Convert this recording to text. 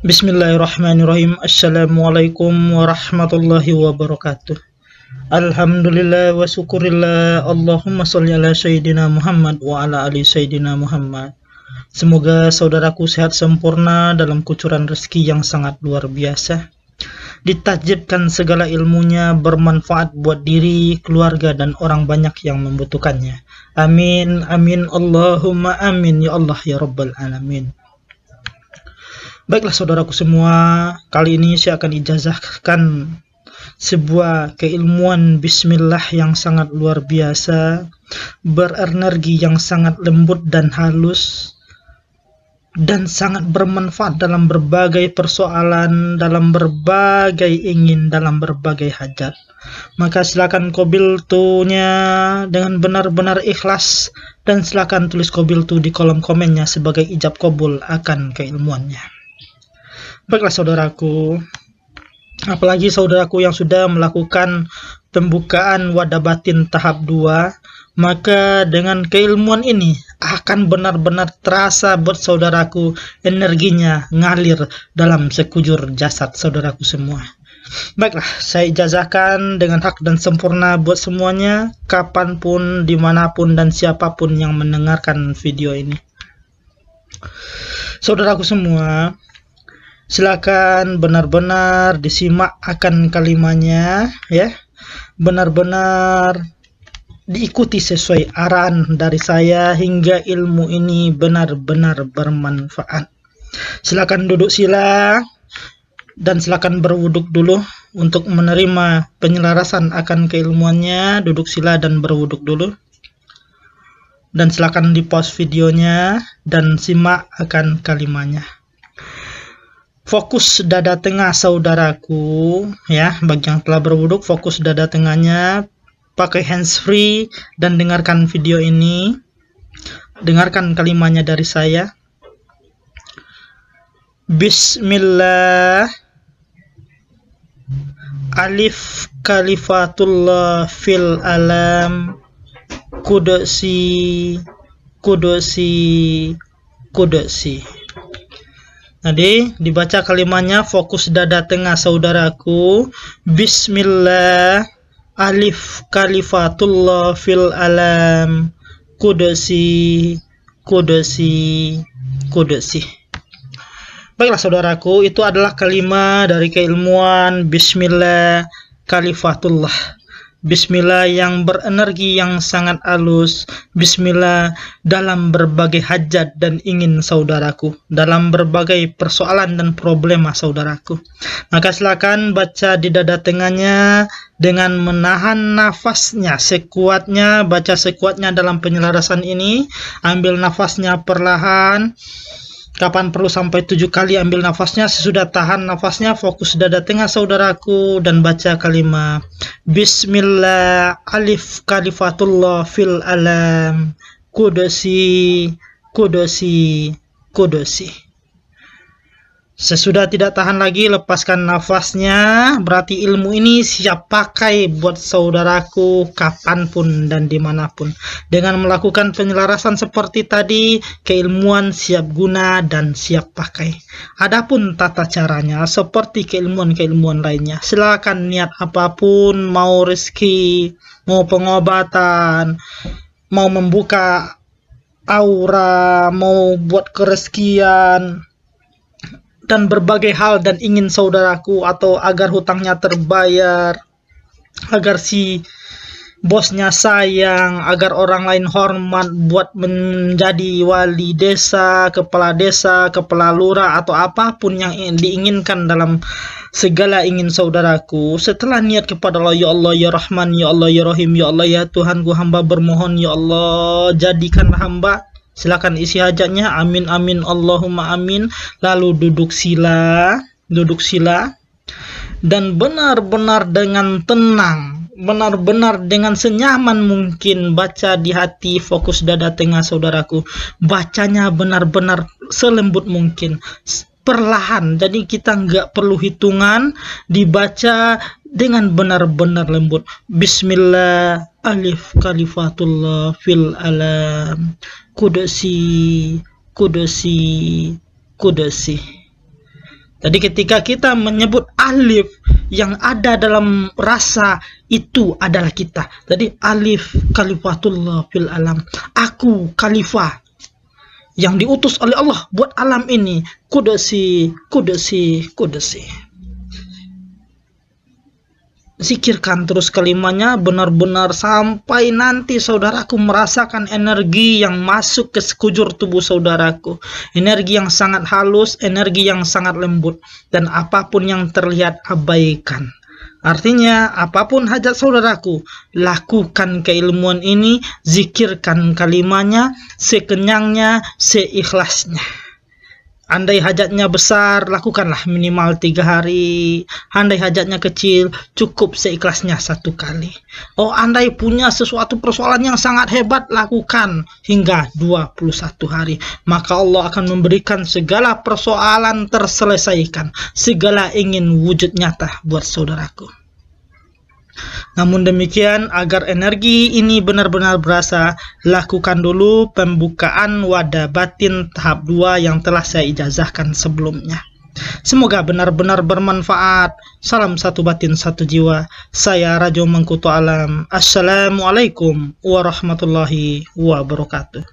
Bismillahirrahmanirrahim. Assalamualaikum warahmatullahi wabarakatuh. Alhamdulillah wa syukurillah. Allahumma sholli ala sayyidina Muhammad wa ala ali sayyidina Muhammad. Semoga saudaraku sehat sempurna dalam kucuran rezeki yang sangat luar biasa. Ditajibkan segala ilmunya, bermanfaat buat diri, keluarga, dan orang banyak yang membutuhkannya. Amin, amin, Allahumma amin, ya Allah, ya Rabbal Alamin. Baiklah saudaraku semua, kali ini saya akan ijazahkan sebuah keilmuan bismillah yang sangat luar biasa, berenergi yang sangat lembut dan halus, dan sangat bermanfaat dalam berbagai persoalan, dalam berbagai ingin, dalam berbagai hajat. Maka silakan qabil tunya dengan benar-benar ikhlas, dan silakan tulis qabil tu di kolom komennya sebagai ijab qabul akan keilmuannya. Baiklah saudaraku, apalagi saudaraku yang sudah melakukan pembukaan wadah batin tahap 2, maka dengan keilmuan ini akan benar-benar terasa buat saudaraku, energinya ngalir dalam sekujur jasad saudaraku semua. Baiklah, saya ijazahkan dengan hak dan sempurna buat semuanya, kapanpun, dimanapun, dan siapapun yang mendengarkan video ini. Saudaraku semua, silakan benar-benar disimak akan kalimatnya, ya. Benar-benar diikuti sesuai arahan dari saya hingga ilmu ini benar-benar bermanfaat. Silakan duduk sila dan silakan berwuduk dulu untuk menerima penyelarasan akan keilmuannya. Duduk sila dan berwuduk dulu. Dan silakan di-pause videonya dan simak akan kalimatnya. Fokus dada tengah saudaraku, ya, bagi yang telah berwuduk, fokus dada tengahnya, pakai hands free dan dengarkan video ini. Dengarkan kalimatnya dari saya. Bismillah, alif kalifatullah fil alam, kudusi, kudusi, kudusi. Jadi dibaca kalimatnya, fokus dada tengah saudaraku. Bismillah, alif kalifatullah fil alam, kudusi, kudusi, kudusi. Baiklah saudaraku, itu adalah kalimat dari keilmuan Bismillah kalifatullah. Bismillah yang berenergi yang sangat halus. Bismillah dalam berbagai hajat dan ingin saudaraku, dalam berbagai persoalan dan problema saudaraku. Maka silakan baca di dada tengahnya dengan menahan nafasnya sekuatnya. Baca sekuatnya dalam penyelarasan ini. Ambil nafasnya perlahan. Kapan perlu sampai 7 kali ambil nafasnya. Sesudah tahan nafasnya, fokus dada tengah saudaraku dan baca kalimat Bismillah, alif kalifatullah fil alam, kudusi, kudusi, kudusi. Sesudah tidak tahan lagi, lepaskan nafasnya. Berarti ilmu ini siap pakai buat saudaraku kapanpun dan dimanapun. Dengan melakukan penyelarasan seperti tadi, keilmuan siap guna dan siap pakai. Adapun tata caranya seperti keilmuan-keilmuan lainnya. Silakan niat apapun, mau rezeki, mau pengobatan, mau membuka aura, mau buat kereskian, dan berbagai hal dan ingin saudaraku, atau agar hutangnya terbayar, agar si bosnya sayang, agar orang lain hormat, buat menjadi wali desa, kepala lurah, atau apapun yang diinginkan dalam segala ingin saudaraku. Setelah niat kepada Allah, ya Allah ya Rahman, ya Allah ya Rahim, ya Allah ya Tuhanku, hamba bermohon ya Allah jadikanlah hamba. Silakan isi hajatnya, amin amin Allahumma amin. Lalu duduk sila dan benar-benar dengan tenang, benar-benar dengan senyaman mungkin baca di hati, fokus dada tengah saudaraku. Bacanya benar-benar selembut mungkin, perlahan. Jadi kita nggak perlu hitungan, dibaca dengan benar-benar lembut. Bismillah, alif kalifatullah fil alam, kudusi, kudusi, kudusi. Jadi ketika kita menyebut alif, yang ada dalam rasa itu adalah kita. Jadi alif kalifatullah fil alam. Aku khalifah yang diutus oleh Allah buat alam ini. Kudusi. Zikirkan terus kalimatnya benar-benar sampai nanti saudaraku merasakan energi yang masuk ke sekujur tubuh saudaraku. Energi yang sangat halus, energi yang sangat lembut. Dan apapun yang terlihat abaikan. Artinya apapun hajat saudaraku, lakukan keilmuan ini, zikirkan kalimatnya, sekenyangnya, seikhlasnya. Andai hajatnya besar, lakukanlah minimal 3 hari. Andai hajatnya kecil, cukup seikhlasnya 1 kali. Oh, andai punya sesuatu persoalan yang sangat hebat, lakukan hingga 21 hari. Maka Allah akan memberikan segala persoalan terselesaikan. Segala ingin wujud nyata buat saudaraku. Namun demikian, agar energi ini benar-benar berasa, lakukan dulu pembukaan wadah batin tahap 2 yang telah saya ijazahkan sebelumnya. Semoga benar-benar bermanfaat. Salam satu batin satu jiwa. Saya Rajo Mangkuto Alam. Assalamualaikum warahmatullahi wabarakatuh.